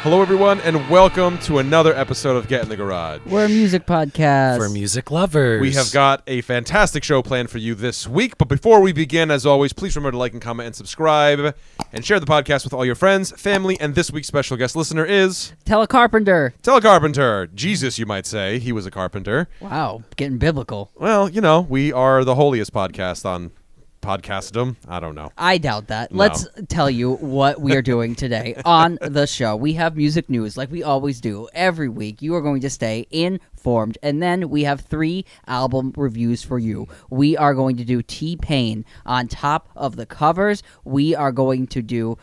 Hello, everyone, and welcome to another episode of Get in the Garage. We're a music podcast. For music lovers. We have got a fantastic show planned for you this week, but before we begin, as always, please remember to like and comment and subscribe, and share the podcast with all your friends, family, and this week's special guest listener is... Telecarpenter. Telecarpenter. Jesus, you might say. He was a carpenter. Wow, getting biblical. Well, you know, we are the holiest podcast on podcastdom. I don't know. I doubt that. No. Let's tell you what we are doing today on the show. We have music news like we always do. Every week you are going to stay informed. And then we have 3 album reviews for you. We are going to do T-Pain on top of the covers. We are going to do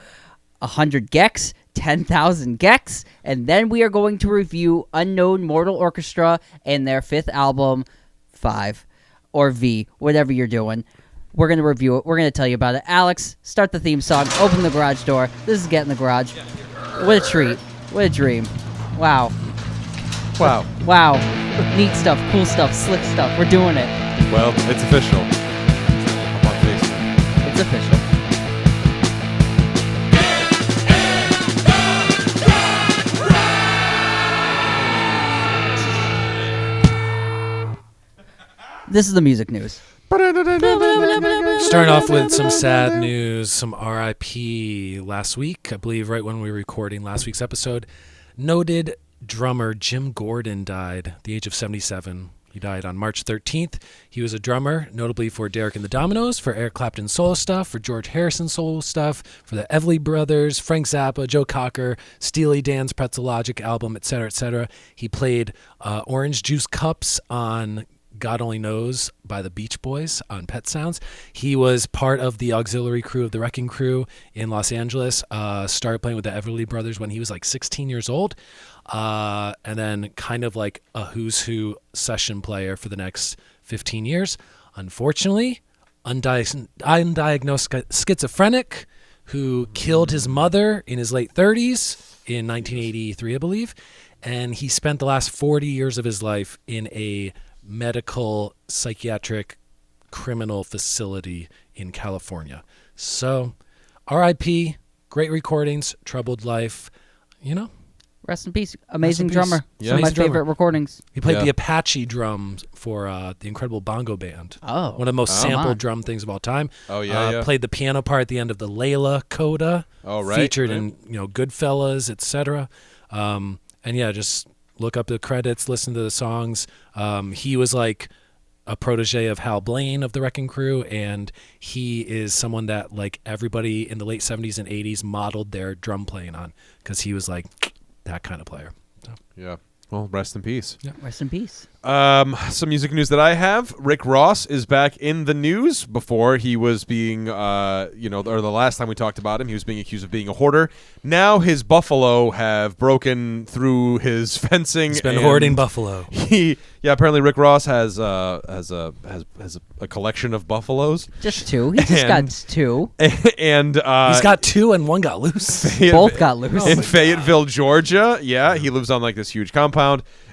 100 Gecs, 10,000 Gecs. And then we are going to review Unknown Mortal Orchestra and their 5th album, 5 or V, whatever you're doing. We're going to review it. We're going to tell you about it. Alex, start the theme song. Open the garage door. This is Get in the Garage. What a treat. What a dream. Wow. Wow. Wow. Neat stuff, cool stuff, slick stuff. We're doing it. Well, it's official. Up on Facebook. It's official. This is the music news. Starting off with some sad news, some RIP last week. I believe right when we were recording last week's episode, noted drummer Jim Gordon died at the age of 77. He died on March 13th. He was a drummer, notably for Derek and the Dominos, for Eric Clapton's solo stuff, for George Harrison's solo stuff, for the Everly Brothers, Frank Zappa, Joe Cocker, Steely Dan's Pretzel Logic album, etc., etc. He played Orange Juice Cups on God Only Knows by the Beach Boys on Pet Sounds. He was part of the auxiliary crew of the Wrecking Crew in Los Angeles. Started playing with the Everly Brothers when he was like 16 years old. And then kind of like a who's who session player for the next 15 years. Unfortunately, undiagnosed schizophrenic who killed his mother in his late 30s in 1983, I believe. And he spent the last 40 years of his life in a medical psychiatric criminal facility in California. So RIP, great recordings, troubled life, you know. Rest in peace. Amazing Rest in peace. drummer. Yeah. Some of my Amazing drummer. favorite recordings. He played Yeah. the Apache drums for the Incredible Bongo Band. Oh. One of the most Oh, sampled my. drum things of all time. Oh, yeah. Played the piano part at the end of the Layla coda. Oh, right. Featured right. in, Goodfellas, etc. And yeah, just look up the credits, listen to the songs. He was like a protege of Hal Blaine of the Wrecking Crew, and he is someone that like everybody in the late 70s and 80s modeled their drum playing on because he was like that kind of player. So, Yeah. Well, rest in peace. Rest in peace. Some music news that I have. Rick Ross is back in the news. Before he was being, or the last time we talked about him, he was being accused of being a hoarder. Now his buffalo have broken through his fencing. he's been and hoarding buffalo. Apparently Rick Ross has a collection of buffaloes. Just 2. He just got 2. And He's got 2 and 1 got loose. Both got loose. in Fayetteville, Georgia. Yeah, he lives on like this huge compound.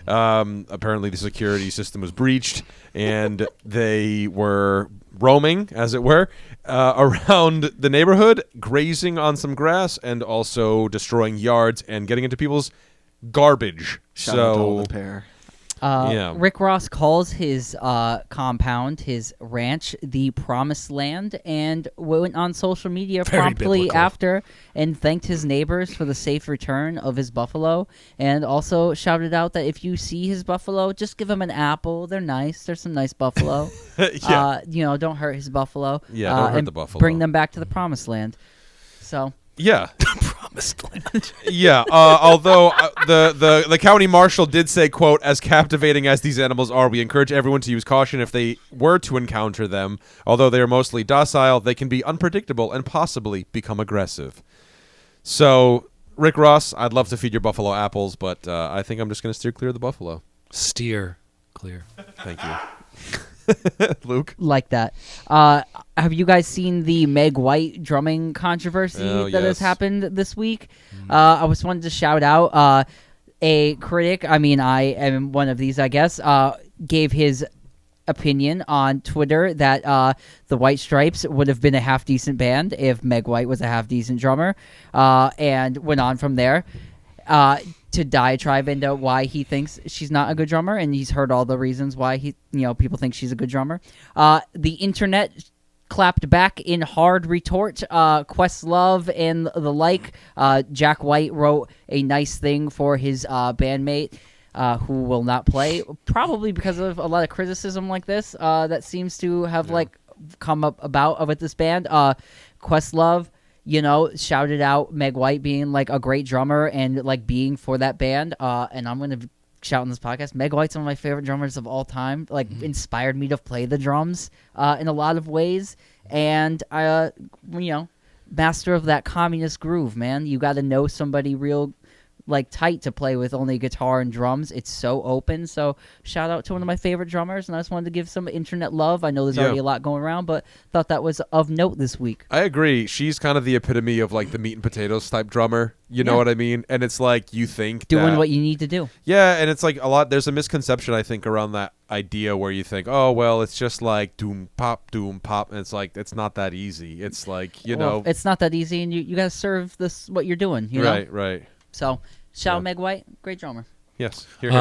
Apparently the security system was breached, and they were roaming, as it were, around the neighborhood, grazing on some grass, and also destroying yards and getting into people's garbage. Shout out to all the pair. Yeah. Rick Ross calls his compound, his ranch, the Promised Land, and went on social media Very promptly biblical. after and thanked his neighbors for the safe return of his buffalo, and also shouted out that if you see his buffalo, just give him an apple. They're nice. There's some nice buffalo. Yeah. Don't hurt his buffalo. Yeah, don't hurt and the buffalo. Bring them back to the Promised Land. So... Yeah. Promised land. Yeah, although the county marshal did say, quote, "As captivating as these animals are, we encourage everyone to use caution if they were to encounter them. Although they are mostly docile, they can be unpredictable and possibly become aggressive." So, Rick Ross, I'd love to feed your buffalo apples, but I think I'm just going to steer clear of the buffalo. Steer clear. Thank you. Luke? Like that. Have you guys seen the Meg White drumming controversy that has yes. happened this week? I just wanted to shout out a critic. I mean, I am one of these, I guess. Gave his opinion on Twitter that the White Stripes would have been a half-decent band if Meg White was a half-decent drummer, and went on from there. to diatribe into why he thinks she's not a good drummer, and he's heard all the reasons why people think she's a good drummer. The internet clapped back in hard retort. Questlove and the like. Jack White wrote a nice thing for his bandmate, who will not play, probably because of a lot of criticism like this that seems to have come up about with this band. Questlove, shouted out Meg White being a great drummer and being for that band. And I'm gonna shout in this podcast, Meg White's one of my favorite drummers of all time. Inspired me to play the drums in a lot of ways. And master of that communist groove, man. You got to know somebody real tight to play with only guitar and drums. It's so open. So shout out to one of my favorite drummers, and I just wanted to give some internet love. I know there's already a lot going around, but thought that was of note this week. I agree. She's kind of the epitome of the meat and potatoes type drummer. You know what I mean? And it's you think doing what you need to do. Yeah, and it's a lot. There's a misconception I think around that idea where you think, oh well, it's just doom pop, and it's it's not that easy. It's it's not that easy, and you got to serve this what you're doing. You know? Right. So. Shout out Meg White, great drummer. Yes. Here.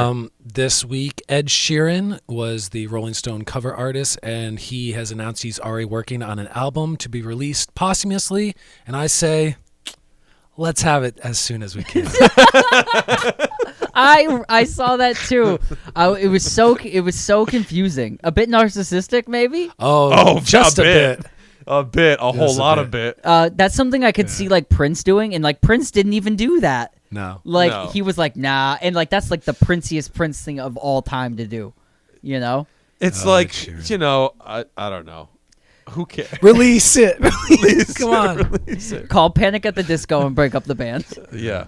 This week, Ed Sheeran was the Rolling Stone cover artist, and he has announced he's already working on an album to be released posthumously. And I say, let's have it as soon as we can. I saw that too. It was so confusing. A bit narcissistic, maybe. Oh, just a bit. A whole lot of bit. That's something I could see Prince doing, and Prince didn't even do that. No. He was nah, and that's the princiest Prince thing of all time to do, It's I don't know. Who cares? Release it. Come on. Release it. Call Panic at the Disco and break up the band. Yeah.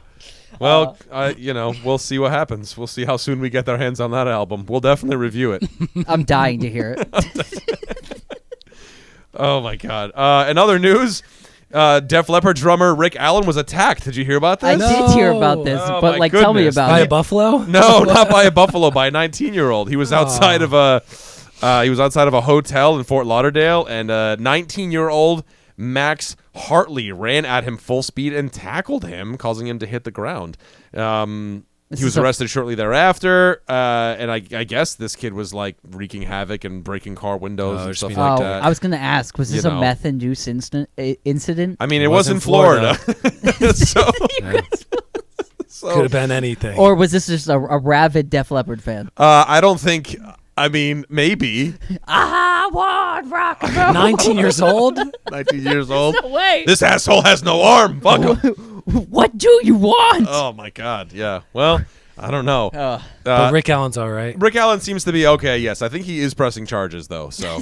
Well, we'll see what happens. We'll see how soon we get our hands on that album. We'll definitely review it. I'm dying to hear it. Oh my God. In other news, Def Leppard drummer Rick Allen was attacked. Did you hear about this? I did hear about this, but tell me about by it. a buffalo? No, not by a buffalo. By a 19-year-old. He was outside of a hotel in Fort Lauderdale, and 19-year-old Max Hartley ran at him full speed and tackled him, causing him to hit the ground. He was arrested shortly thereafter, and I guess this kid was wreaking havoc and breaking car windows and stuff like that. I was going to ask, was this a meth-induced incident? I mean, it was in Florida. So could have been anything. Or was this just a rabid Def Leppard fan? I don't think. I mean, maybe. I want rock and roll. 19 years old? 19 years old. No way. This asshole has no arm. Fuck him. What do you want? Oh, my God. Yeah. Well, I don't know. But Rick Allen's all right. Rick Allen seems to be okay, yes. I think he is pressing charges, though, so...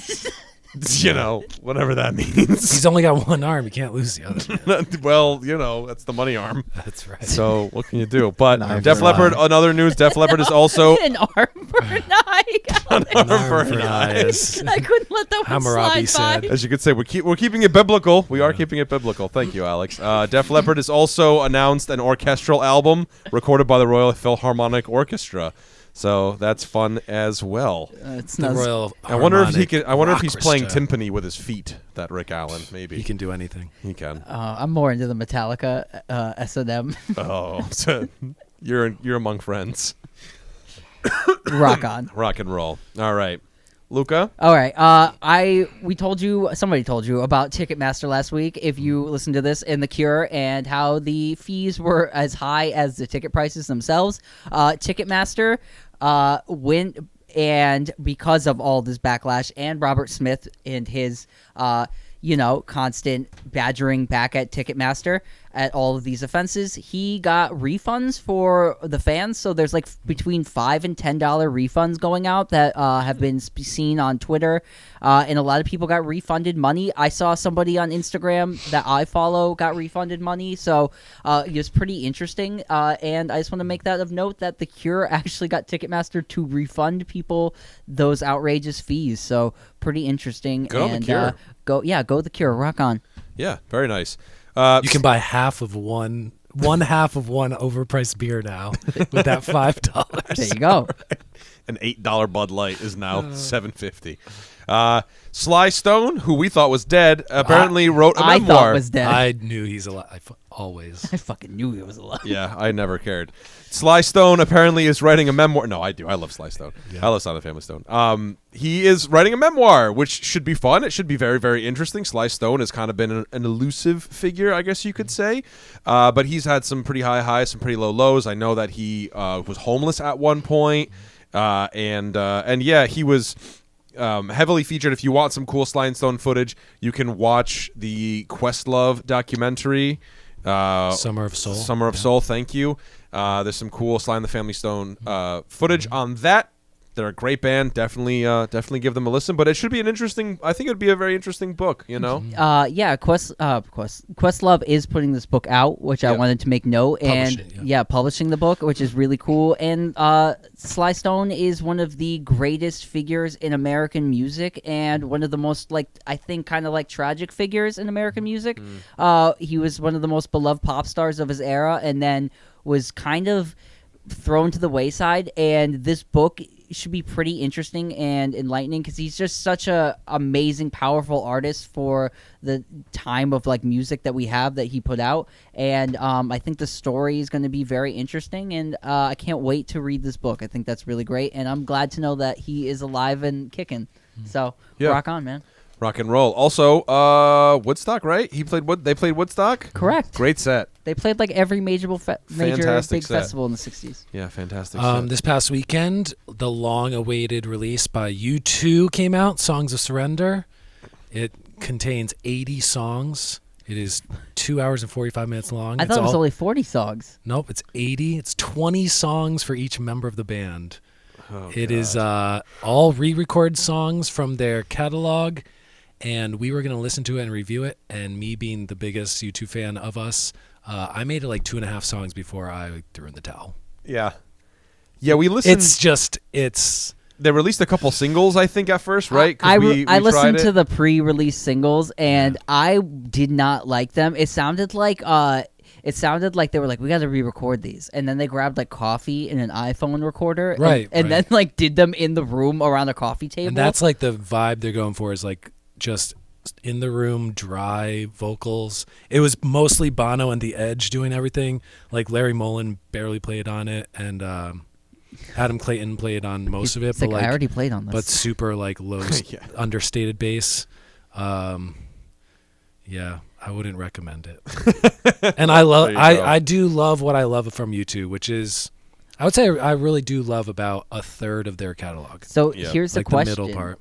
whatever that means. He's only got one arm. You can't lose the other. Well, that's the money arm. That's right. So what can you do? But Def Leppard, another news, Def Leppard is also... An arm for an eye. An arm for an eye. I couldn't let that one Hammurabi slide by. said. As you could say, we're keeping it biblical. We are keeping it biblical. Thank you, Alex. Def Leppard has also announced an orchestral album recorded by the Royal Philharmonic Orchestra. So that's fun as well. It's The not Royal I wonder if he can. I wonder if he's Orchestra. playing timpani with his feet. That Rick Allen, maybe He can do anything. He can. I'm more into the Metallica S&M. Oh, so you're among friends. Rock on. Rock and roll. All right, Luca. All right. Somebody told you about Ticketmaster last week. If you listened to this in The Cure and how the fees were as high as the ticket prices themselves, Ticketmaster went, and because of all this backlash and Robert Smith and his constant badgering back at Ticketmaster at all of these offenses, he got refunds for the fans. So there's between $5 and $10 refunds going out that have been seen on Twitter, and a lot of people got refunded money. I saw somebody on Instagram that I follow got refunded money, so it was pretty interesting. And I just want to make that of note that The Cure actually got Ticketmaster to refund people those outrageous fees. So pretty interesting. Go on The Cure. Go The Cure. Rock on. Yeah, very nice. You can buy half of one overpriced beer now with that $5. There you go. an $8 Bud Light is now $7.50. Sly Stone, who we thought was dead, apparently wrote a I memoir. thought was dead. I knew he's alive. Always. I fucking knew he was alive. Yeah, I never cared. Sly Stone apparently is writing a memoir. No, I do. I love Sly Stone. Yeah. I love Silent Family Stone. He is writing a memoir, which should be fun. It should be very, very interesting. Sly Stone has kind of been an elusive figure, I guess you could say. But he's had some pretty high highs, some pretty low lows. I know that he was homeless at one point. And yeah, he was heavily featured. If you want some cool Sly and Stone footage, you can watch the Questlove documentary. Summer of Soul. Summer of Soul, thank you. There's some cool Sly and the Family Stone footage on that. They're a great band. Definitely give them a listen. But it should be an interesting. I think it would be a very interesting book. You know. Yeah. Questlove is putting this book out, which I wanted to make note, publishing the book, which is really cool. And Sly Stone is one of the greatest figures in American music, and one of the most I think kind of tragic figures in American music. He was one of the most beloved pop stars of his era, and then was kind of thrown to the wayside. And this book should be pretty interesting and enlightening because he's just such a amazing, powerful artist for the time of music that we have that he put out. And I think the story is going to be very interesting, and I can't wait to read this book. I think that's really great, and I'm glad to know that he is alive and kicking. So rock on, man. Rock and roll. Also, Woodstock, right? They played Woodstock? Correct. Great set. They played every major big Fantastic set. festival in the 60s. Yeah, fantastic set. This past weekend, the long-awaited release by U2 came out, Songs of Surrender. It contains 80 songs. It is 2 hours and 45 minutes long. I thought it was only 40 songs. Nope, it's 80. It's 20 songs for each member of the band. It is all re-recorded songs from their catalog. And we were going to listen to it and review it. And me being the biggest U2 fan of us, I made it 2.5 songs before I threw in the towel. Yeah. Yeah, we listened. They released a couple singles, I think, at first, right? I listened to the pre-release singles, and I did not like them. It sounded like they were we got to re-record these, and then they grabbed coffee and an iPhone recorder, and then did them in the room around a coffee table. And that's the vibe they're going for, is just in the room, dry vocals. It was mostly Bono and The Edge doing everything. Larry Mullen barely played on it, and Adam Clayton played on most of it. But I already played on this. But super low, understated bass. Yeah, I wouldn't recommend it. And I do love what I love from U2, which is, I would say I really do love about a third of their catalog. So here's the question. The middle part.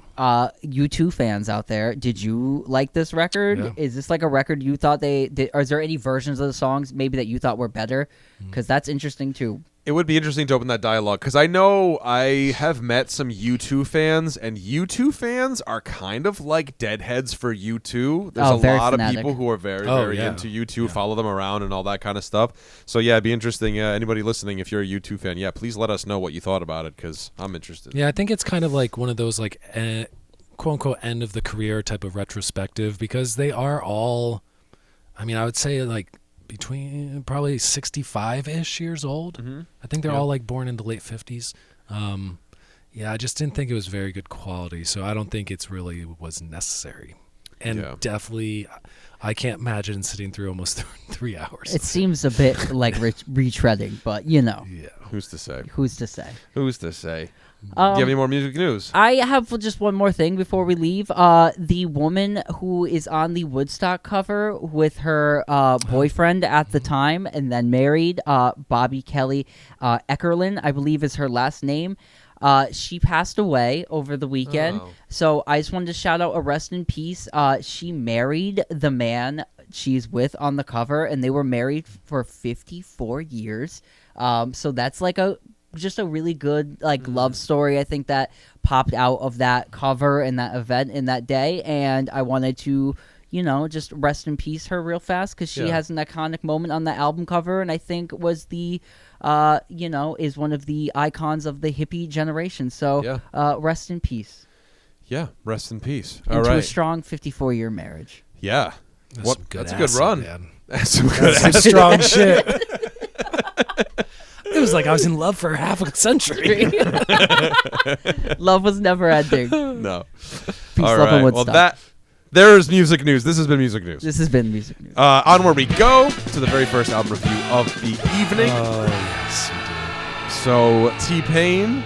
U2 fans out there, did you like this record? Yeah. Is this a record you thought they did? Or is there any versions of the songs maybe that you thought were better? Because that's interesting too. It would be interesting to open that dialogue, because I know I have met some U2 fans, and U2 fans are kind of like deadheads for U2. There's a lot of people who are very into U2, follow them around and all that kind of stuff. So yeah, it'd be interesting. Anybody listening, if you're a U2 fan, please let us know what you thought about it, because I'm interested. Yeah, I think it's kind of one of those quote-unquote end of the career type of retrospective, because they are all, I would say between probably 65-ish years old. Mm-hmm. I think they're all born in the late 50s. I just didn't think it was very good quality, so I don't think it's really was necessary. And definitely, I can't imagine sitting through almost 3 hours. It seems a bit retreading, but Yeah. Who's to say? Do you have any more music news? I have just one more thing before we leave. The woman who is on the Woodstock cover with her boyfriend at the time and then married, Bobby Kelly Eckerlin, I believe is her last name. She passed away over the weekend. So I just wanted to shout out a rest in peace. She married the man she's with on the cover, and they were married for 54 years. So that's just a really good love story, I think, that popped out of that cover and that event in that day. And I wanted to just rest in peace her real fast, because she has an iconic moment on the album cover, and I think was the is one of the icons of the hippie generation. So rest in peace. Yeah, rest in peace. Into a strong 54-year marriage. Yeah. That's a good run. Man. That's some good strong shit. It was like I was in love for half a century. Love was never ending. No. Peace, All love, and right. Well, Woodstock. there's music news. This has been music news. This has been music news. Onward we go to the very first album review of the evening. Oh, yes, we So T-Pain,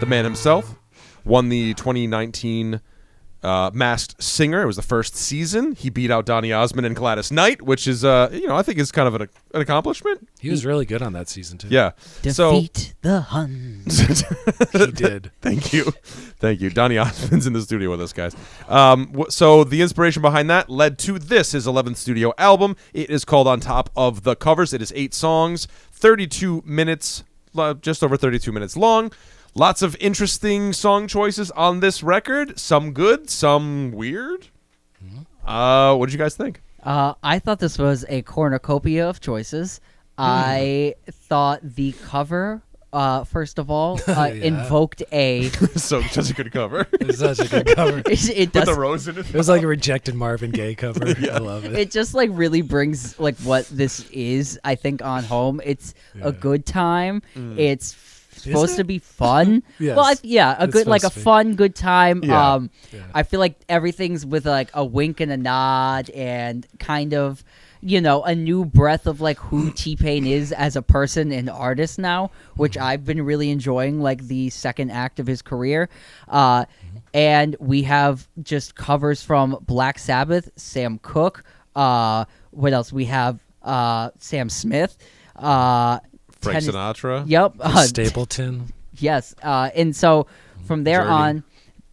the man himself, won the 2019 Masked Singer. It was the first season. He beat out Donny Osmond and Gladys Knight, which is, I think is kind of an accomplishment. He was really good on that season, too. Yeah. Defeat the Hun. He did. Thank you. Donny Osmond's in the studio with us, guys. So the inspiration behind that led to this, his 11th studio album. It is called On Top of the Covers. It is 8 songs, 32 minutes, just over 32 minutes long. Lots of interesting song choices on this record. Some good, some weird. What did you guys think? I thought this was a cornucopia of choices. I thought the cover, first of all, invoked a... So such a good cover. It's such a good cover. It With does. the rose in it. It was like a rejected Marvin Gaye cover. I love it. It just like really brings like what this is, I think, on home. It's a good time. It's supposed to be fun. Yes. Well, a It's good, like a supposed to be. fun, good time. Yeah. I feel like everything's with like a wink and a nod and kind of, a new breath of like who T-Pain is as a person and artist now, which I've been really enjoying, like the second act of his career. And we have just covers from Black Sabbath, Sam Cooke. What else? We have Sam Smith. Frank Sinatra. Yep. Stapleton. Yes. And so from there Journey. on,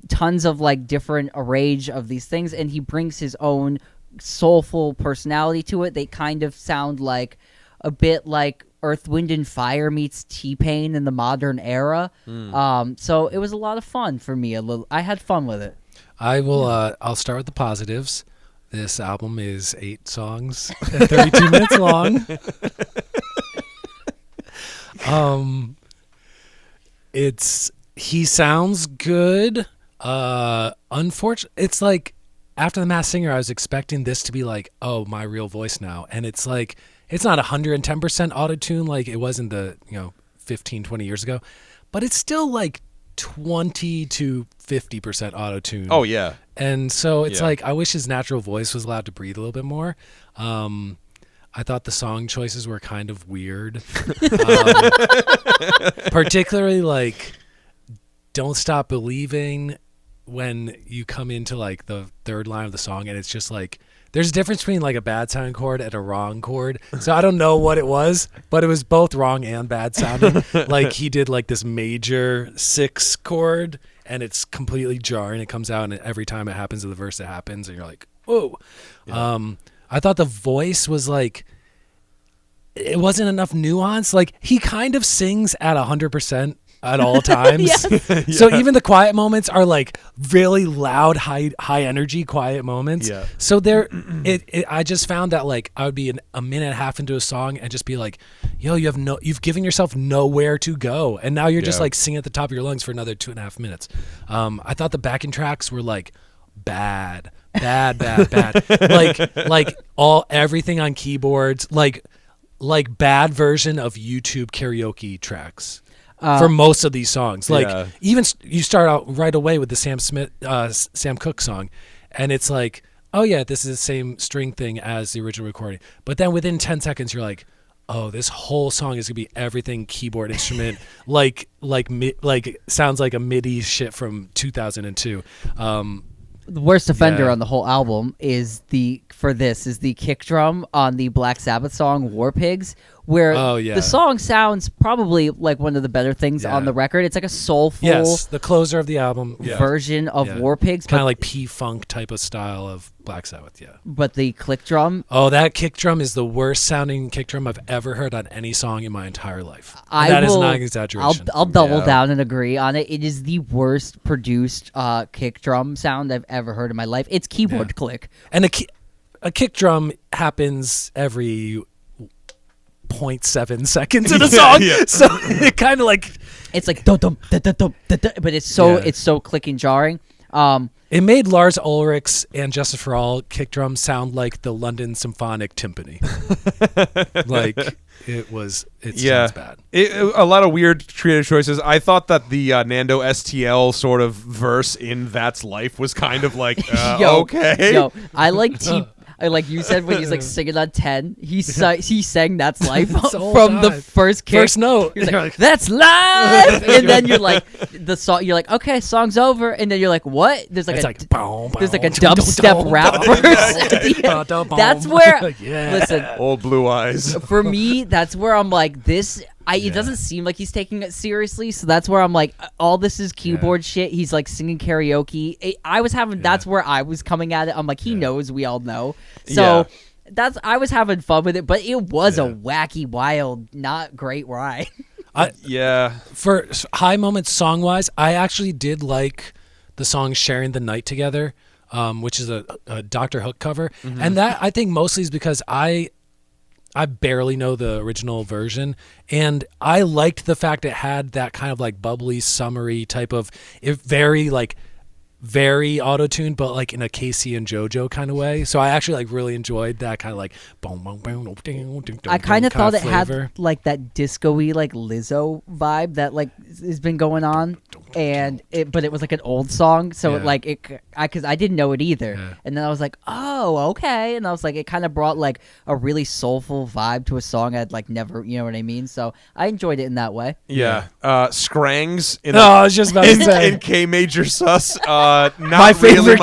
tons of like different arrange of these things, and he brings his own soulful personality to it. They kind of sound like a bit like Earth, Wind, and Fire meets T-Pain in the modern era. So it was a lot of fun for me. I had fun with it. I will. I'll start with the positives. This album is 8 songs and 32 minutes long. He sounds good. Unfortunately, it's like after the Masked Singer, I was expecting this to be like, oh, my real voice now, and it's like it's not 110% auto-tune like it was in the 15, 20 years ago, but it's still like 20 to 50% auto-tune. Oh yeah. And so it's like I wish his natural voice was allowed to breathe a little bit more. I thought the song choices were kind of weird. Particularly like Don't Stop Believing, when you come into like the third line of the song and it's just like there's a difference between like a bad sounding chord and a wrong chord. So I don't know what it was, but it was both wrong and bad sounding. Like he did like this major 6 chord and it's completely jarring. It comes out and every time it happens to the verse, it happens and you're like, whoa. Yeah. I thought the voice was like, it wasn't enough nuance. Like he kind of sings at 100% at all times. So even the quiet moments are like really loud, high energy quiet moments. Yeah. So I just found that like I would be a minute and a half into a song and just be like, yo, you've given yourself nowhere to go. And now you're just like singing at the top of your lungs for another 2.5 minutes. I thought the backing tracks were like bad. like everything on keyboards, like bad version of YouTube karaoke tracks. For most of these songs, like even you start out right away with the Sam Cooke song, and it's like, oh yeah, this is the same string thing as the original recording. But then within 10 seconds, you're like, oh, this whole song is gonna be everything keyboard instrument, like sounds like a MIDI shit from 2002. The worst offender on the whole album is the kick drum on the Black Sabbath song War Pigs, where the song sounds probably like one of the better things on the record. It's like a soulful the closer of the album version of War Pigs. Kind of like P-Funk type of style of Black Sabbath, But the click drum... Oh, that kick drum is the worst sounding kick drum I've ever heard on any song in my entire life. That is not an exaggeration. I'll double down and agree on it. It is the worst produced kick drum sound I've ever heard in my life. It's keyboard click. And a kick drum happens every 0.7 seconds in a song. So it kind of like... It's like dum dum dum dum dum, but it's so click and jarring. It made Lars Ulrich's and Justice for All kick drums sound like the London Symphonic Timpani. Like it sounds bad. A lot of weird creative choices. I thought that the Nando STL sort of verse in That's Life was kind of like, okay. Yo, I like you said when he's like singing on 10, he sang That's Life from the first kick. First note. He was like, That's life, and then you're like the song. You're like, okay, song's over, and then you're like, what? There's like a dubstep rap verse. That's where listen, Old Blue Eyes. for me, that's where I'm like this. It doesn't seem like he's taking it seriously, so that's where I'm like, all this is keyboard shit. He's like singing karaoke. That's where I was coming at it. I'm like, he knows, we all know. So I was having fun with it, but it was a wacky, wild, not great ride. For high moments song wise, I actually did like the song "Sharing the Night Together," which is a Dr. Hook cover, and that I think mostly is because I barely know the original version, and I liked the fact it had that kind of like bubbly, summery type of very auto-tuned, but like in a Casey and JoJo kind of way. So I actually like really enjoyed that kind of like boom, boom, boom, I kind of thought it flavor. had like that disco-y like Lizzo vibe that like has been going on, but it was like an old song, so because I didn't know it either, and then I was like, oh, okay, and I was like, it kind of brought like a really soulful vibe to a song I'd like never, you know what I mean? So I enjoyed it in that way. Scrangs I was just about to say in K major sus. My favorite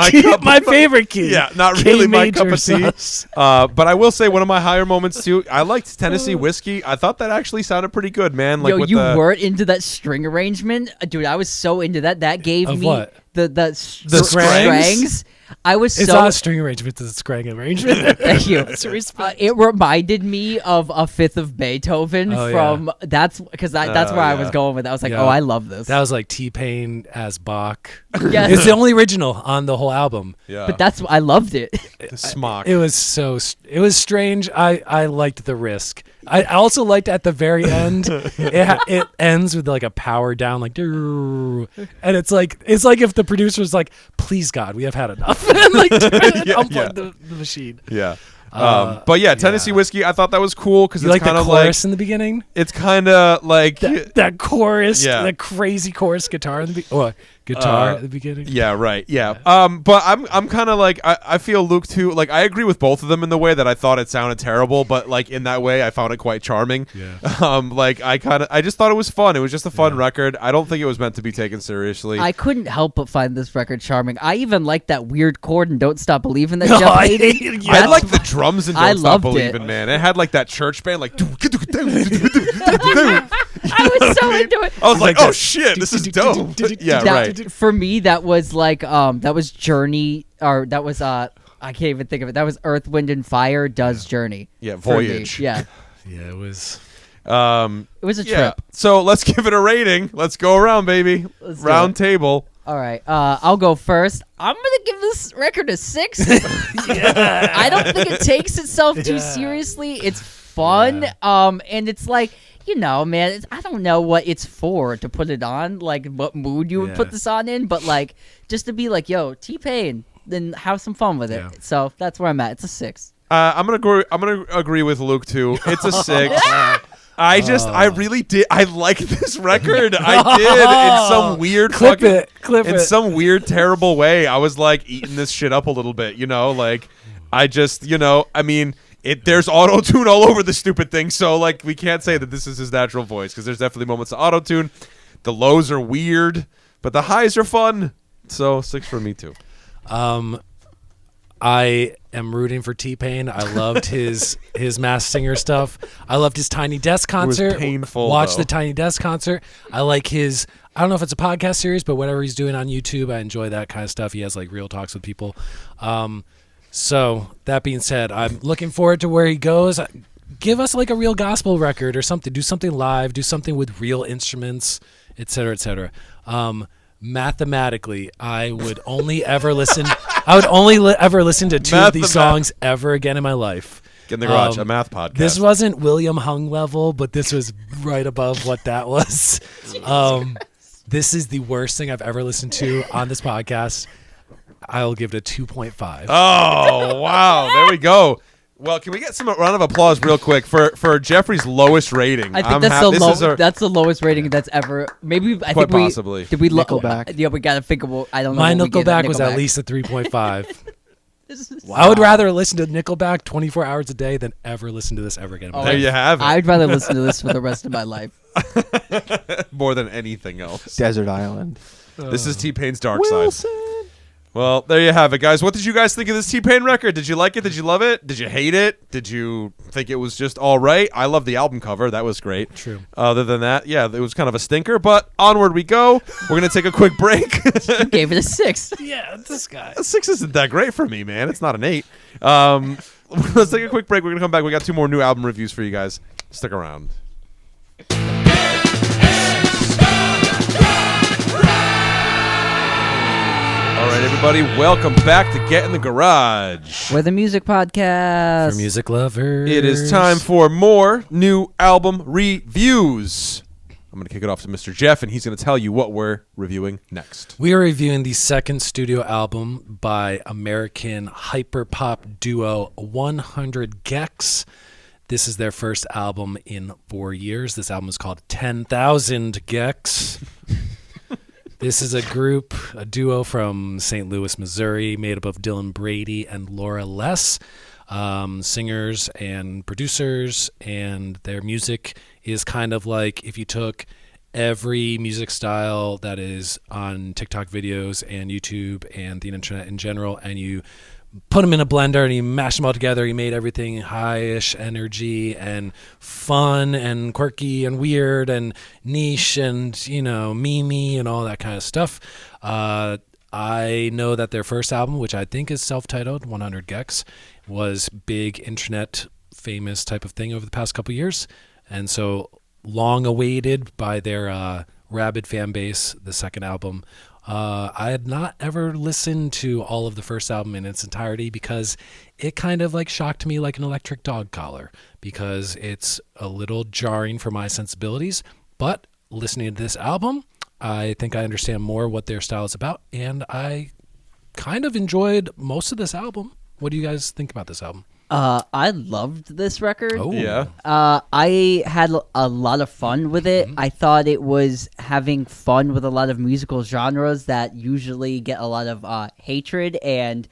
key. Yeah, not really my cup of tea. But I will say one of my higher moments too. I liked Tennessee Whiskey. I thought that actually sounded pretty good, man. Like, you weren't into that string arrangement, dude. I was so into that. That gave me what? the Scrangs? It's not a string arrangement, it's a scrang arrangement. Thank you. It reminded me of a fifth of Beethoven that's where I was going with it. I was like, I love this. That was like T-Pain as Bach. Yes. It's the only original on the whole album. Yeah. But I loved it. Smock. It was strange. I liked the risk. I also liked at the very end, it ends with like a power down, like, and it's like if the producer's like, please God, we have had enough, and like unplug the machine. Yeah. But Tennessee Whiskey, I thought that was cool because it's like kind the of chorus in the beginning. It's kind of like that chorus, that crazy chorus guitar in the at the beginning. Yeah, right. Yeah. But I'm kind of like I feel Luke too. Like I agree with both of them in the way that I thought it sounded terrible, but like in that way I found it quite charming. Yeah. Like I just thought it was fun. It was just a fun record. I don't think it was meant to be taken seriously. I couldn't help but find this record charming. I even liked that weird chord in "Don't Stop Believing" that Jeff hated. I like the drums in "Don't Stop loved Believing," man. It had like that church band, like. I was so into it. I was like, oh shit, this is dope. Yeah, right. For me, that was like that was Journey, or that was I can't even think of it. That was Earth, Wind, and Fire does Journey. Yeah, Voyage. Yeah. Yeah, it was. It was a trip. So let's give it a rating. Let's go around, baby. Round table. All right, I'll go first. I'm gonna give this record a 6. I don't think it takes itself too seriously. It's fun, and it's like, man, I don't know what it's for to put it on, like what mood you would put this on in, but like just to be like, yo, T-Pain, then have some fun with it. Yeah. So that's where I'm at. It's a 6. I'm gonna agree with Luke too. It's a 6. I really did. I like this record. I did in some weird clip it. some weird terrible way. I was like eating this shit up a little bit, like I just, I mean, there's auto-tune all over the stupid thing, so like we can't say that this is his natural voice because there's definitely moments of auto-tune. The lows are weird, but the highs are fun. So 6 for me too. I am rooting for T-Pain. I loved his Masked Singer stuff. I loved his Tiny Desk concert. It was painful. Watch the Tiny Desk concert. I like his, I don't know if it's a podcast series, but whatever he's doing on YouTube, I enjoy that kind of stuff. He has like real talks with people. So that being said, I'm looking forward to where he goes. Give us like a real gospel record or something. Do something live. Do something with real instruments, et cetera, et cetera. Mathematically, I would only ever listen. Ever listen to 2 of these songs ever again in my life. Get in the garage, a math podcast. This wasn't William Hung level, but this was right above what that was. This is the worst thing I've ever listened to on this podcast. I'll give it a 2.5. Oh, wow. There we go. Well, can we get some round of applause real quick for Jeffrey's lowest rating? I think that's the lowest rating that's ever. Maybe I quite think possibly. Did we Nickelback. Yeah, we gotta figure. I don't know. My what we get Nickelback was at least a 3.5. I would rather listen to Nickelback 24 hours a day than ever listen to this ever again. There you have it. I'd rather listen to this for the rest of my life. More than anything else. Desert Island. This is T-Pain's Dark Side. Well, there you have it, guys. What did you guys think of this T-Pain record? Did you like it? Did you love it? Did you hate it? Did you think it was just all right? I love the album cover. That was great. True. Other than that, yeah, it was kind of a stinker. But onward we go. We're going to take a quick break. You gave it a 6. Yeah, this guy. A 6 isn't that great for me, man. It's not an 8. Let's take a quick break. We're going to come back. We got 2 more new album reviews for you guys. Stick around. All right, everybody, welcome back to Get in the Garage. We're the music podcast. For music lovers. It is time for more new album reviews. I'm going to kick it off to Mr. Jeff, and he's going to tell you what we're reviewing next. We are reviewing the second studio album by American hyperpop duo 100 Gecs. This is their first album in 4 years. This album is called 10,000 Gecs. This is a duo from St. Louis, Missouri, made up of Dylan Brady and Laura Less, singers and producers, and their music is kind of like if you took every music style that is on TikTok videos and YouTube and the internet in general, and you put them in a blender and you mash them all together. You made everything high-ish energy and fun and quirky and weird and niche and, you know, memey and all that kind of stuff. I know that their first album, which I think is self-titled, 100 Gecs, was big internet famous type of thing over the past couple years. And so long awaited by their rabid fan base, the second album. I had not ever listened to all of the first album in its entirety because it kind of like shocked me like an electric dog collar because it's a little jarring for my sensibilities. But listening to this album, I think I understand more what their style is about, and I kind of enjoyed most of this album. What do you guys think about this album? I loved this record. Oh. Yeah. I had a lot of fun with it. I thought it was having fun with a lot of musical genres that usually get a lot of hatred and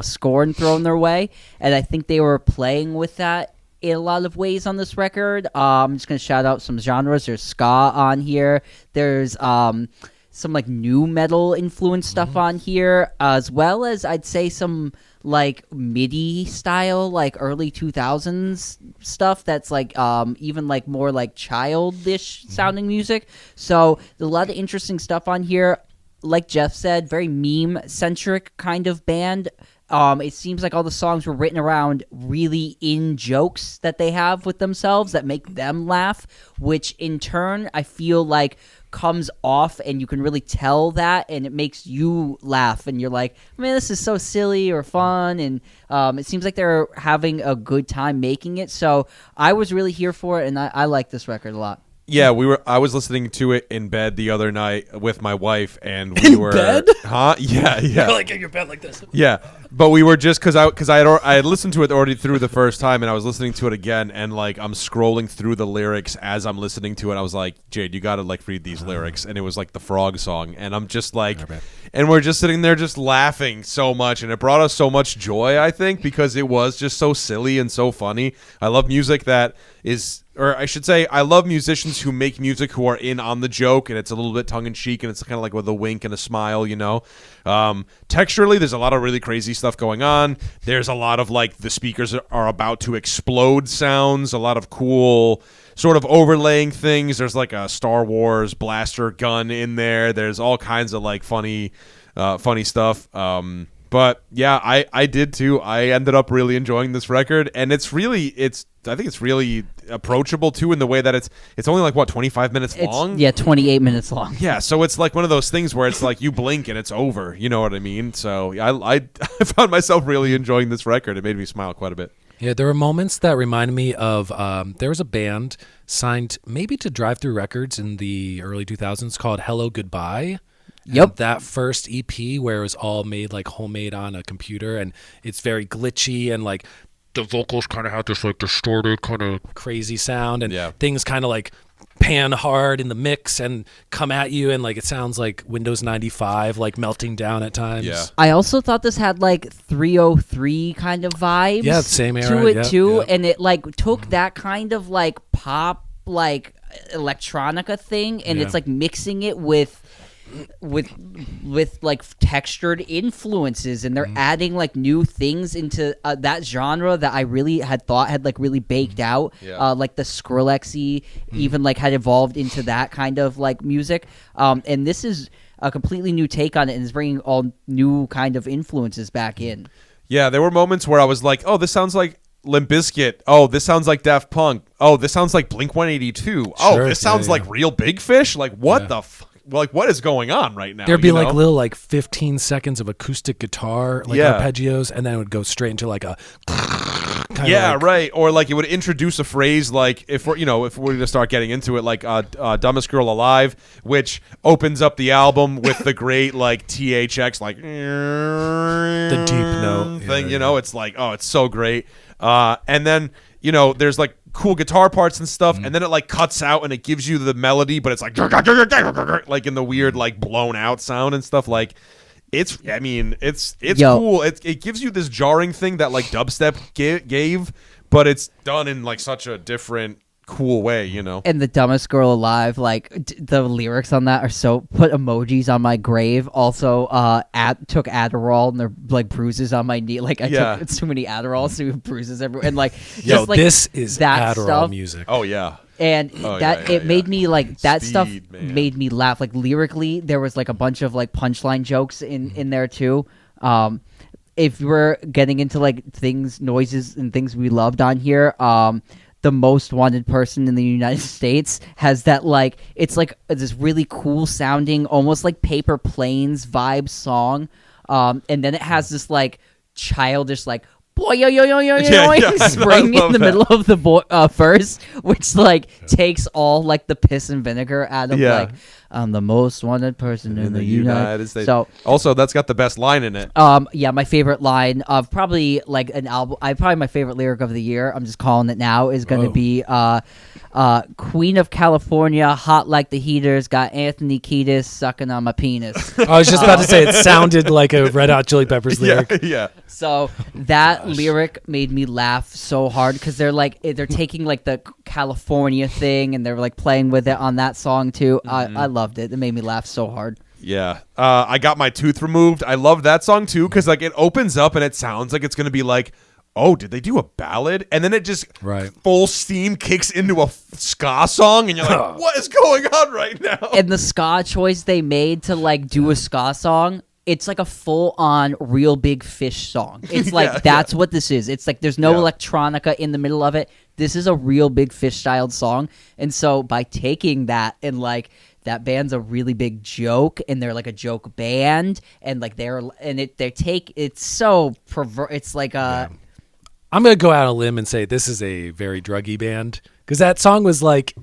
scorn thrown their way. And I think they were playing with that in a lot of ways on this record. I'm just going to shout out some genres. There's ska on here. There's some like new metal influence stuff on here, as well as I'd say some like MIDI style, like early 2000s stuff that's like even like more like childish sounding music. So there's a lot of interesting stuff on here. Like Jeff said, very meme centric kind of band. It seems like all the songs were written around really in jokes that they have with themselves that make them laugh, which in turn I feel like comes off and you can really tell that, and it makes you laugh and you're like, man, this is so silly or fun, and it seems like they're having a good time making it. So I was really here for it, and I like this record a lot. Yeah, I was listening to it in bed the other night with my wife, and we were bed? Huh? Yeah. You're like in your bed like this. Yeah, but we were just because I had listened to it already through the first time, and I was listening to it again, and like I'm scrolling through the lyrics as I'm listening to it. I was like, Jade, you got to like read these lyrics, and it was like the frog song, and I'm just like, and we're just sitting there just laughing so much, and it brought us so much joy, I think, because it was just so silly and so funny. I love music that is. Or I should say, I love musicians who make music who are in on the joke, and it's a little bit tongue-in-cheek, and it's kind of like with a wink and a smile, you know. Texturally, there's a lot of really crazy stuff going on. There's a lot of, like, the speakers are about to explode sounds, a lot of cool sort of overlaying things. There's, like, a Star Wars blaster gun in there. There's all kinds of, like, funny stuff. But, yeah, I did, too. I ended up really enjoying this record, and I think it's really approachable too in the way that it's only like what 25 minutes long. Yeah, 28 minutes long. Yeah, so it's like one of those things where it's like you blink and it's over. You know what I mean? So I found myself really enjoying this record. It made me smile quite a bit. Yeah, there were moments that reminded me of there was a band signed maybe to Drive Through Records in the early 2000s called Hello Goodbye. Yep. And that first EP where it was all made like homemade on a computer, and it's very glitchy, and like the vocals kind of have this like distorted kind of crazy sound, and things kind of like pan hard in the mix and come at you, and like it sounds like Windows 95 like melting down at times. Yeah. I also thought this had like 303 kind of vibes. Yeah, same era. To it yeah, too, yeah. and it like took that kind of like pop like electronica thing, and it's like mixing it with like textured influences, and they're adding like new things into that genre that I really had thought had like really baked out. Like the Skrillexy even like had evolved into that kind of like music, and this is a completely new take on it, and is bringing all new kind of influences back in. Yeah, there were moments where I was like, oh, this sounds like Limp Bizkit. Oh, this sounds like Daft Punk. Oh, this sounds like Blink-182. Oh, this sounds like Real Big Fish. Like, what the fuck? Like, what is going on right now? There'd be like little like 15 seconds of acoustic guitar, like arpeggios, and then it would go straight into like a right. Or like it would introduce a phrase like if we're gonna start getting into it, like Dumbest Girl Alive, which opens up the album with the great like THX like the deep note thing. It's like, oh, it's so great. And then there's like cool guitar parts and stuff, and then it like cuts out and it gives you the melody, but it's like in the weird like blown out sound and stuff. Like it's cool. It gives you this jarring thing that like dubstep gave, but it's done in like such a different cool way, And the Dumbest Girl Alive, like the lyrics on that are so put emojis on my grave. Also, took Adderall and they're like bruises on my knee. Like I took too many Adderall, so bruises everywhere. And like, just, like this is that Adderall stuff. music. Oh yeah. And made me like that Speed, stuff man. made me laugh. Like lyrically, there was like a bunch of like punchline jokes in there too. If we're getting into like noises and things we loved on here, the Most Wanted Person in the United States has that like it's like this really cool sounding, almost like Paper Planes vibe song, and then it has this like childish like boy yo yo yo yo yo spring in the middle of the verse, which like takes all like the piss and vinegar out of like I'm the most wanted person in the United States. So also that's got the best line in it. My favorite line of probably like an album. Probably my favorite lyric of the year. I'm just calling it now is going to be Queen of California, hot like the heaters, got Anthony Kiedis sucking on my penis. I was just about to say it sounded like a Red Hot Chili Peppers lyric. Yeah. So that lyric made me laugh so hard because they're taking like the California thing and they're like playing with it on that song too. I loved it. It made me laugh so hard. Yeah. I got my tooth removed. I love that song too because like it opens up and it sounds like it's gonna be like, oh, did they do a ballad? And then it just full steam kicks into a ska song, and you're like, what is going on right now? And the ska choice they made to like do a ska song, it's like a full-on Real Big Fish song. It's like that's what this is. It's like there's no electronica in the middle of it. This is a Real Big Fish-styled song. And so by taking that and like that band's a really big joke, and they're like a joke band, and like it's so it's like a. I'm gonna go out on a limb and say this is a very druggy band because that song was like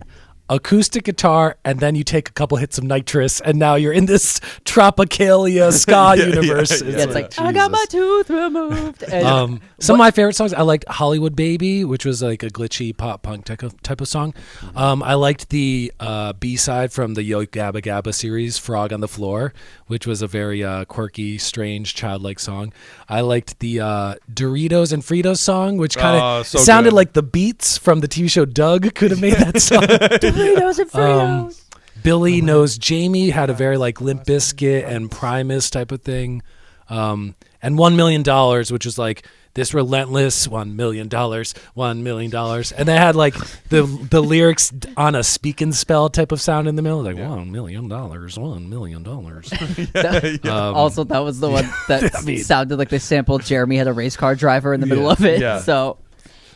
acoustic guitar, and then you take a couple hits of nitrous, and now you're in this Tropicalia ska universe. It's like I got my tooth removed. And, some of my favorite songs, I liked Hollywood Baby, which was like a glitchy pop punk type of song. I liked the B-side from the Yo Gabba Gabba series, Frog on the Floor, which was a very quirky, strange, childlike song. I liked the Doritos and Fritos song, which kind of sounded like the Beats from the TV show Doug could have made that song. Doritos and Fritos. Billy Knows Jamie had a very like Limp Bizkit and Primus type of thing. And $1 Million, which was like this relentless $1 million, $1 million. And they had like the lyrics on a speak and spell type of sound in the middle, like $1 million, $1 million. Also, that was the one that sounded like they sampled Jeremy Had a Race Car Driver in the middle of it. Yeah. So.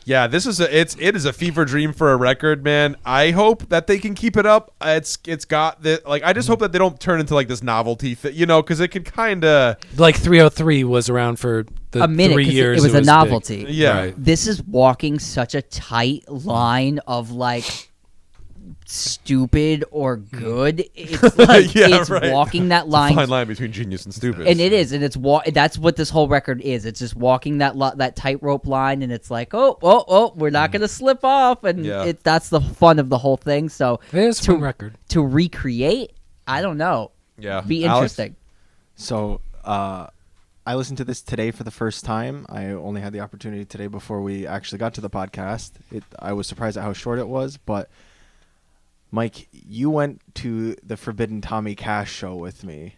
Yeah, this is it is a fever dream for a record, man. I hope that they can keep it up. It's got the like. I just hope that they don't turn into like this novelty thing, because it could kind of like 303 was around for a minute 3 because years it was a big. novelty. Yeah. Right. This is walking such a tight line of like stupid or good. It's like Yeah, it's right. walking that It's a line. fine line between genius and stupid. And it is, and that's what this whole record is. It's just walking that tightrope line, and it's like, oh, we're not gonna slip off, and Yeah. that's the fun of the whole thing. So It is a fun record. to recreate, I don't know, Yeah. be Alex? interesting. So I listened to this today for the first time. I only had the opportunity today before we actually got to the podcast. I was surprised at how short it was, but Mike, you went to the Forbidden Tommy Cash show with me.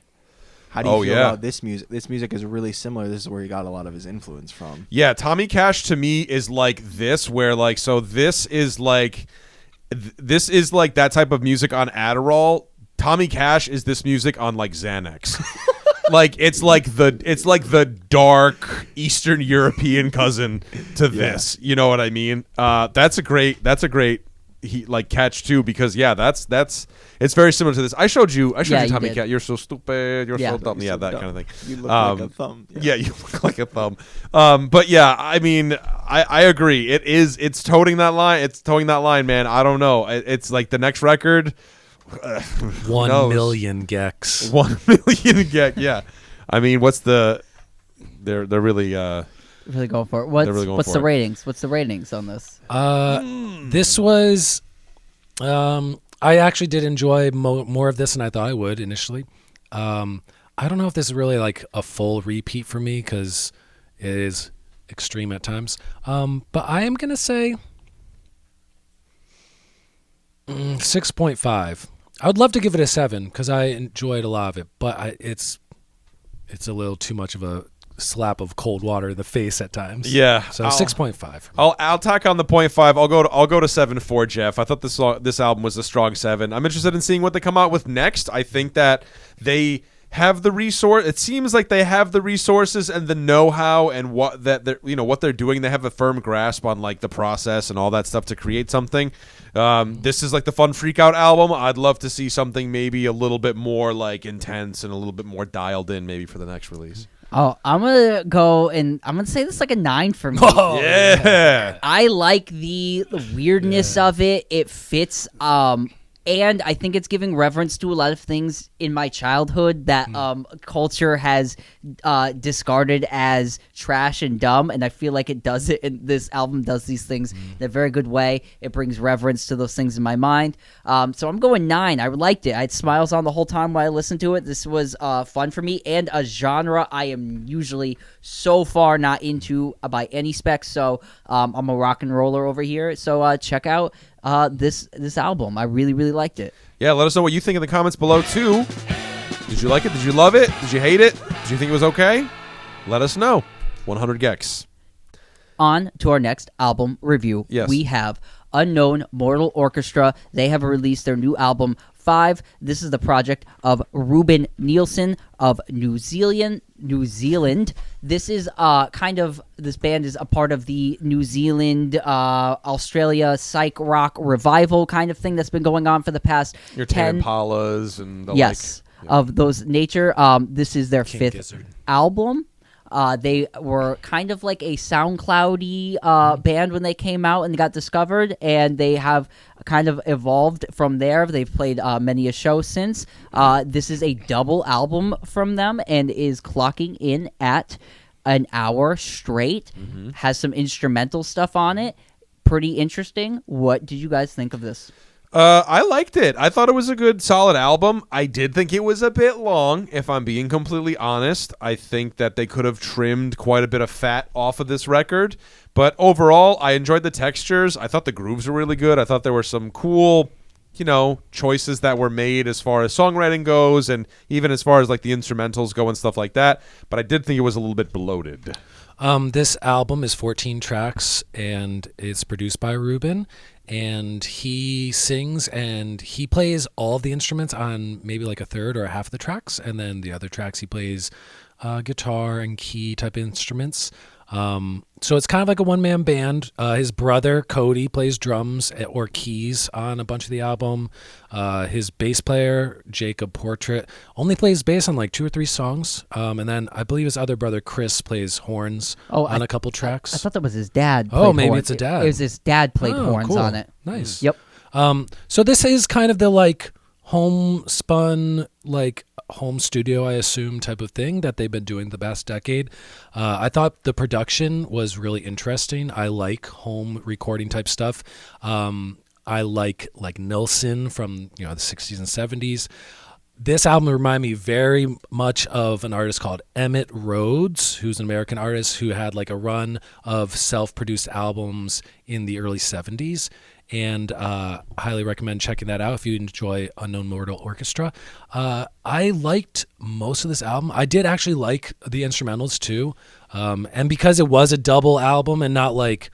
How do you feel about this music? This music is really similar. This is where he got a lot of his influence from. Yeah, Tommy Cash to me is like this, where like this is like that type of music on Adderall. Tommy Cash is this music on like Xanax. Like it's like the dark Eastern European cousin to this. You know what I mean? That's a great catch too, because it's very similar to this. I showed you Tommy Cash. You're so stupid. You're so dumb. Yeah, that kind of thing. You look like a thumb. Yeah, you look like a thumb. But yeah, I mean, I agree. It's toting that line. It's towing that line, man. I don't know. It's like the next record. 1 million Gecs. 1 million Gecs. Yeah. I mean, they're really Really going for it. What's the ratings? What's the ratings on this? This was I actually did enjoy more of this than I thought I would initially. I don't know if this is really like a full repeat for me because it is extreme at times. But I am going to say 6.5. I would love to give it a 7 because I enjoyed a lot of it, but it's a little too much of a slap of cold water in the face at times. Yeah. So 6.5. I'll tack on the 0.5. I'll go to 7 for Jeff. I thought this album was a strong 7. I'm interested in seeing what they come out with next. I think that they have the resource. It seems like they have the resources and the know-how and what they're doing. They have a firm grasp on like the process and all that stuff to create something. This is like the fun freak out album. I'd love to see something maybe a little bit more like intense and a little bit more dialed in maybe for the next release. Oh, I'm gonna go and I'm gonna say this is like a 9 for me. Oh, Yeah. I like the weirdness of it. It fits. And I think it's giving reverence to a lot of things in my childhood that culture has discarded as trash and dumb, and I feel like it does it. And this album does these things in a very good way. It brings reverence to those things in my mind. So I'm going 9. I liked it. I had smiles on the whole time while I listened to it. This was fun for me, and a genre I am usually so far not into by any specs. So I'm a rock and roller over here. So check out this album. I really liked it. Yeah, let us know what you think in the comments below too. Did you like it? Did you love it? Did you hate it? Did you think it was okay? Let us know. 100 Gecs. On to our next album review. Yes. We have Unknown Mortal Orchestra. They have released their new album 5. This is the project of Ruben Nielsen of New Zealand. This is this band is a part of the New Zealand, Australia psych rock revival kind of thing that's been going on for the past Your 10 Impalas and the yes, like. of those nature. This is their King 5th Gizzard. album. They were kind of like a SoundCloudy band when they came out and got discovered, and they have kind of evolved from there. They've played many a show since. This is a double album from them and is clocking in at an hour straight. Has some instrumental stuff on it. Pretty interesting. What did you guys think of this? I liked it. I thought it was a good, solid album. I did think it was a bit long, if I'm being completely honest. I think that they could have trimmed quite a bit of fat off of this record. But overall, I enjoyed the textures. I thought the grooves were really good. I thought there were some cool, choices that were made as far as songwriting goes and even as far as like the instrumentals go and stuff like that. But I did think it was a little bit bloated. This album is 14 tracks and it's produced by Ruben, and he sings and he plays all of the instruments on maybe like a third or a half of the tracks, and then the other tracks he plays guitar and key type instruments. So it's kind of like a one-man band. His brother, Cody, plays drums or keys on a bunch of the album. His bass player, Jacob Portrait, only plays bass on like 2 or 3 songs. And then I believe his other brother, Chris, plays horns on a couple tracks. I thought that was his dad. Oh, maybe horns. it's a dad. It was his dad played horns cool. on it. Nice. Yep. So this is kind of the like homespun, like home studio, I assume, type of thing that they've been doing the past decade. I thought the production was really interesting. I like home recording type stuff. I like Nilsson from the 60s and 70s. This album reminded me very much of an artist called Emmett Rhodes, who's an American artist who had like a run of self-produced albums in the early 70s. And highly recommend checking that out if you enjoy Unknown Mortal Orchestra. I liked most of this album. I did actually like the instrumentals too. And because it was a double album and not like,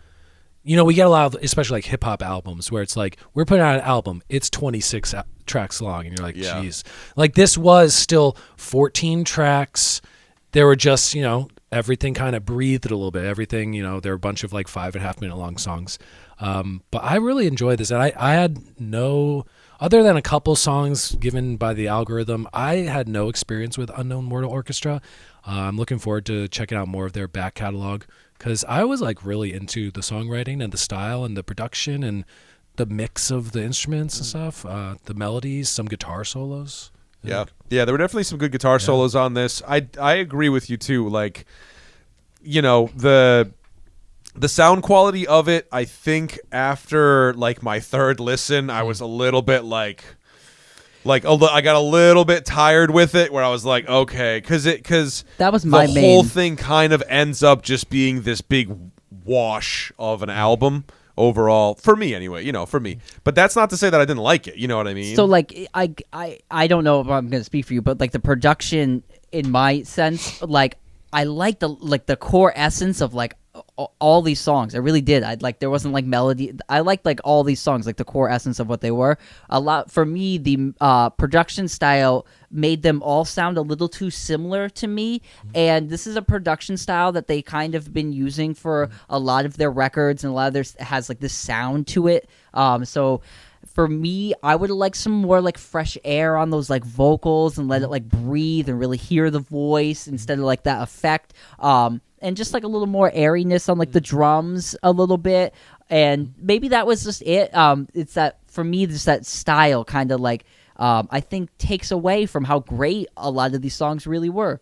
we get a lot of, especially like hip hop albums where it's like, we're putting out an album, it's 26 tracks long. And you're like, geez. Like this was still 14 tracks. There were just, everything kind of breathed a little bit. Everything, there were a bunch of like 5.5 minute long songs. But I really enjoyed this. And I had no, other than a couple songs given by the algorithm, I had no experience with Unknown Mortal Orchestra. I'm looking forward to checking out more of their back catalog because I was like really into the songwriting and the style and the production and the mix of the instruments and stuff, the melodies, some guitar solos. Yeah, there were definitely some good guitar solos on this. I agree with you too. Like, the sound quality of it, I think after like my third listen, I was a little bit like I got a little bit tired with it where I was like, okay, because that was my the whole thing kind of ends up just being this big wash of an album overall for me anyway, for me. But that's not to say that I didn't like it. You know what I mean? So like I don't know if I'm going to speak for you, but like the production in my sense, like I like the core essence of like all these songs. I really did. There wasn't like melody. I liked like all these songs, like the core essence of what they were. A lot for me, the production style made them all sound a little too similar to me. And this is a production style that they kind of been using for a lot of their records, and a lot of theirs has like this sound to it. So for me, I would have liked some more like fresh air on those like vocals and let it like breathe and really hear the voice instead of like that effect. And just like a little more airiness on like the drums a little bit. And maybe that was just it. It's that for me, just that style kind of like I think takes away from how great a lot of these songs really were.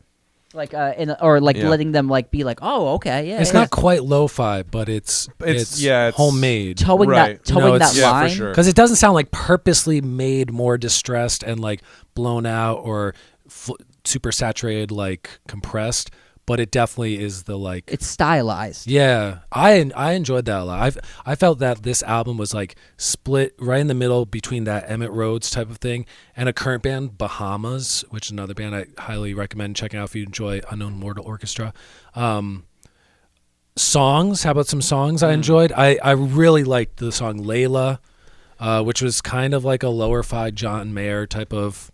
Like letting them like be like, oh, okay, yeah. It's not quite lo-fi, but it's homemade. Towing right. that line, for sure. Because it doesn't sound like purposely made more distressed and like blown out or super saturated, like compressed. But it definitely is the like. It's stylized. Yeah, I enjoyed that a lot. I felt that this album was like split right in the middle between that Emmett Rhodes type of thing and a current band, Bahamas, which is another band I highly recommend checking out if you enjoy Unknown Mortal Orchestra. Songs, how about some songs I enjoyed? I really liked the song Layla, which was kind of like a lower-fi John Mayer type of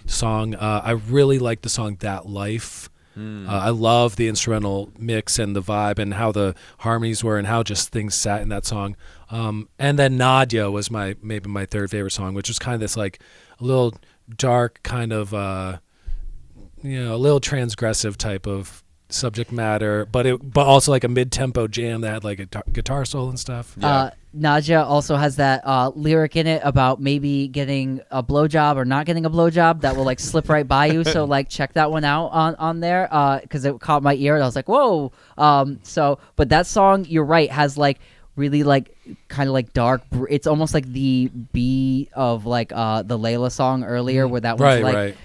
song. I really liked the song That Life. I love the instrumental mix and the vibe and how the harmonies were and how just things sat in that song. And then Nadia was maybe my third favorite song, which was kind of this like a little dark kind of a little transgressive type of subject matter, but also like a mid-tempo jam that had like a guitar solo and stuff. Nadia also has that lyric in it about maybe getting a blowjob or not getting a blowjob that will like slip right by you. So like check that one out on there because it caught my ear and I was like, whoa. But that song, you're right, has like really like kind of like dark. It's almost like the B of like the Layla song earlier, where that was like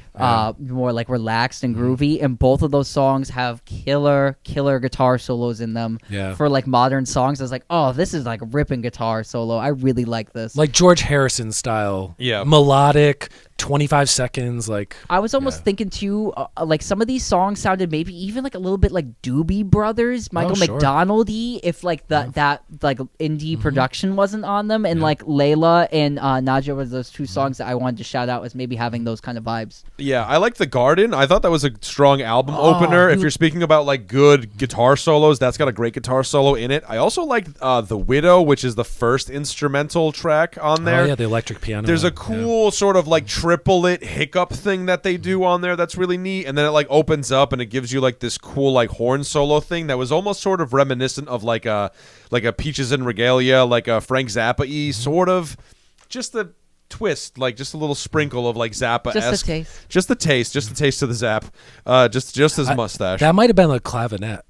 more like relaxed and groovy. And both of those songs have killer guitar solos in them. Yeah. For like modern songs, I was like, oh, this is like a ripping guitar solo. I really like this. Like George Harrison style. Yeah. Melodic, 25 seconds. Like I was almost thinking too, like some of these songs sounded maybe even like a little bit like Doobie Brothers, Michael sure. McDonald-y, if like that like indie production wasn't on them, and like Layla and Naja was those two songs that I wanted to shout out as maybe having those kind of vibes. Yeah, I like The Garden. I thought that was a strong album opener. If you're speaking about like good guitar solos, that's got a great guitar solo in it. I also like The Widow, which is the first instrumental track on there. Oh yeah, the electric piano. There's a cool sort of like triplet hiccup thing that they do on there that's really neat, and then it like opens up and it gives you like this cool like horn solo thing that was almost sort of reminiscent of like a Peaches and Regalia, like a Frank Zappa-y sort of, just a twist, like just a little sprinkle of like Zappa-esque. Just a taste. Just the taste of the Zap. Just his mustache. That might have been a clavinet.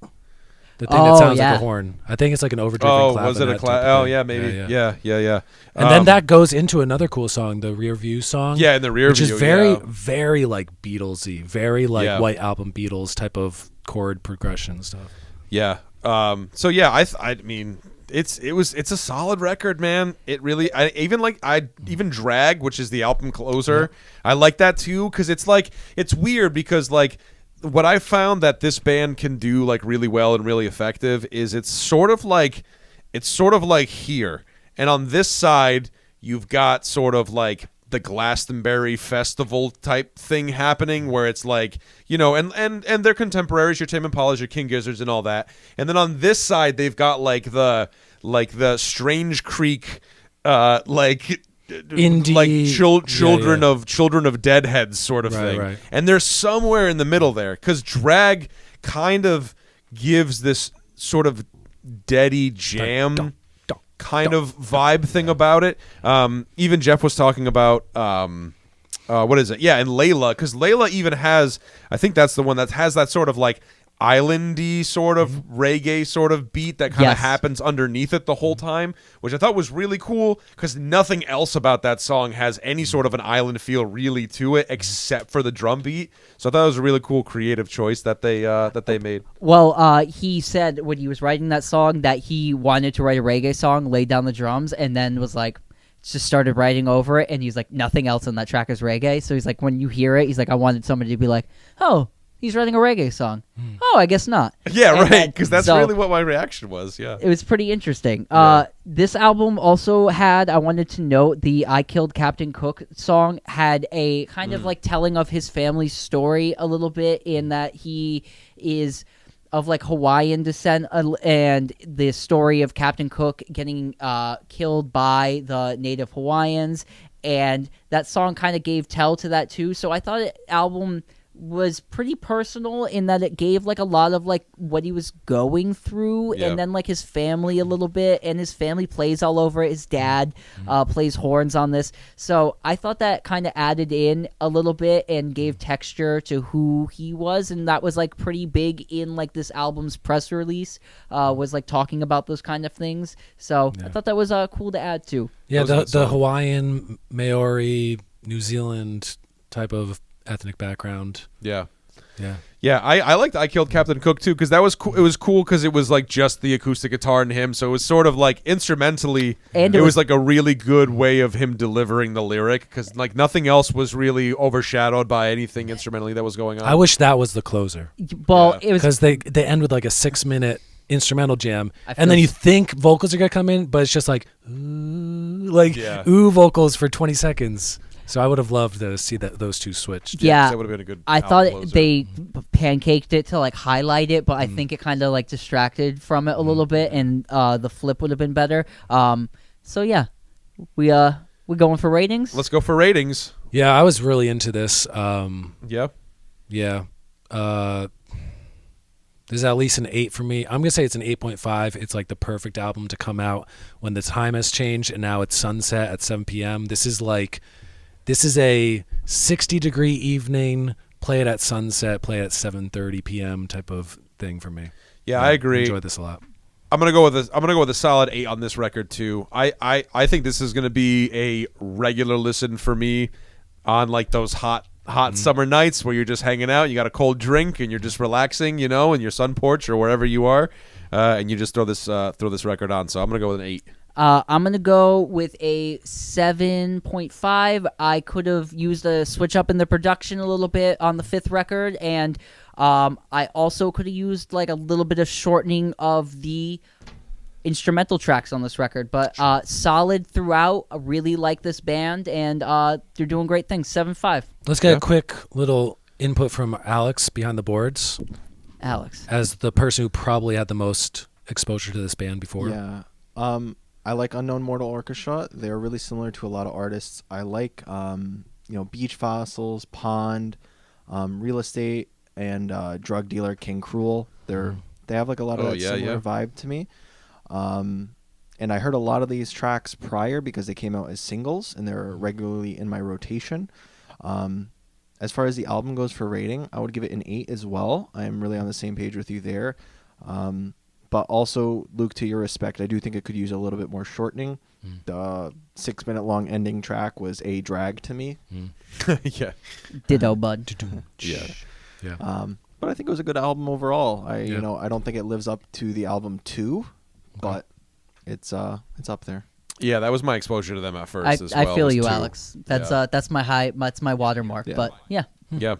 The thing that sounds yeah. like a horn. I think it's like an overdriven clavinet. Was it a type of thing. yeah, maybe. Yeah. And then that goes into another cool song, the Rear View song. Yeah, in the Rear Which View. is very like Beatlesy, very like Yeah. White Album Beatles type of chord progression stuff. Yeah. So yeah, I mean, it's a solid record, man. It really, even Drag, which is the album closer, I like that too, because it's like, it's weird because like what I found that this band can do like really well and really effective is it's sort of like here, and on this side you've got sort of like the Glastonbury festival type thing happening, where it's like, you know, and their contemporaries, your Tame Impalas, your King Gizzards, and all that. And then on this side, they've got like the Strange Creek, like indie, like children of Deadheads sort of thing. Right. And they're somewhere in the middle there, because Drag kind of gives this sort of deady jam kind of vibe thing about it. Even Jeff was talking about what is it? Yeah, and Layla, because Layla even has, I think that's the one that has that sort of like islandy sort of reggae sort of beat that kind of happens underneath it the whole time, which I thought was really cool, because nothing else about that song has any sort of an island feel really to it except for the drum beat. So I thought it was a really cool creative choice that they made. Well, he said when he was writing that song that he wanted to write a reggae song, laid down the drums, and then was like, just started writing over it, and he's like, nothing else on that track is reggae. So he's like, when you hear it, he's like, I wanted somebody to be like, oh, he's writing a reggae song. Oh, I guess not. Yeah, And right, because that's so really what my reaction was, yeah. It was pretty interesting. Yeah. This album also had, I wanted to note, the I Killed Captain Cook song had a kind of like telling of his family's story a little bit, in that he is of like Hawaiian descent, and the story of Captain Cook getting killed by the native Hawaiians, and that song kind of gave tell to that too. So I thought the album was pretty personal in that it gave like a lot of like what he was going through, and then like his family a little bit, and his family plays all over it. His dad plays horns on this, so I thought that kind of added in a little bit and gave texture to who he was, and that was like pretty big in like this album's press release, was like talking about those kind of things. So I thought that was cool to add to. Yeah, the Hawaiian, Maori, New Zealand type of ethnic background. Yeah. Yeah. I liked I Killed Captain Cook too, because that was cool. It was cool because it was like just the acoustic guitar and him, so it was sort of like instrumentally, and it was like a really good way of him delivering the lyric, because like nothing else was really overshadowed by anything instrumentally that was going on. I wish that was the closer, Well, it was because they end with like a 6-minute instrumental jam, I and then feel- you think vocals are gonna come in, but it's just like ooh vocals for 20 seconds. So I would have loved to see those two switched. Yeah, 'cause that would have been a good I album thought closer. they pancaked it to like highlight it, but I think it kind of like distracted from it a little bit, and the flip would have been better. So yeah, we're going for ratings. Let's go for ratings. Yeah, I was really into this. Yeah. Yeah. There's at least an 8 for me. I'm going to say it's an 8.5. It's like the perfect album to come out when the time has changed and now it's sunset at 7 p.m. This is a 60-degree evening, play it at sunset, play it at 7:30 p.m. type of thing for me. Yeah, I agree. I enjoyed this a lot. I'm gonna go with a solid 8 on this record too. I think this is gonna be a regular listen for me on like those hot summer nights where you're just hanging out, you got a cold drink, and you're just relaxing, in your sun porch or wherever you are, and you just throw this record on. So I'm gonna go with an 8. I'm going to go with a 7.5. I could have used a switch up in the production a little bit on the 5th record, and I also could have used like a little bit of shortening of the instrumental tracks on this record. But solid throughout. I really like this band, and they're doing great things. 7.5. Let's get a quick little input from Alex behind the boards. Alex. As the person who probably had the most exposure to this band before. Yeah. I like Unknown Mortal Orchestra. They're really similar to a lot of artists. I like, Beach Fossils, Pond, Real Estate, and Drug Dealer King Cruel. They have like a lot of that similar vibe to me. And I heard a lot of these tracks prior because they came out as singles and they're regularly in my rotation. As far as the album goes for rating, I would give it an 8 as well. I'm really on the same page with you there. But also, Luke, to your respect, I do think it could use a little bit more shortening. The 6-minute long ending track was a drag to me. Yeah. Ditto, bud. Yeah. But I think it was a good album overall. I don't think it lives up to the album 2, but it's up there. Yeah, that was my exposure to them at first as well. I feel was you, 2. Alex. That's my high. That's my watermark. Yeah. But yeah. Yeah.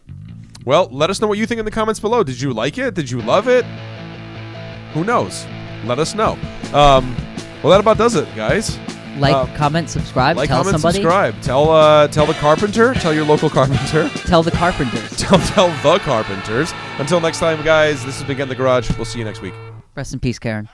Well, let us know what you think in the comments below. Did you like it? Did you love it? Who knows? Let us know. Well, that about does it, guys. Like, comment, subscribe. Like, tell comment, somebody. subscribe. Tell the carpenter. Tell your local carpenter. Tell the carpenters. Tell the carpenters. Until next time, guys. This has been Get in the Garage. We'll see you next week. Rest in peace, Karen.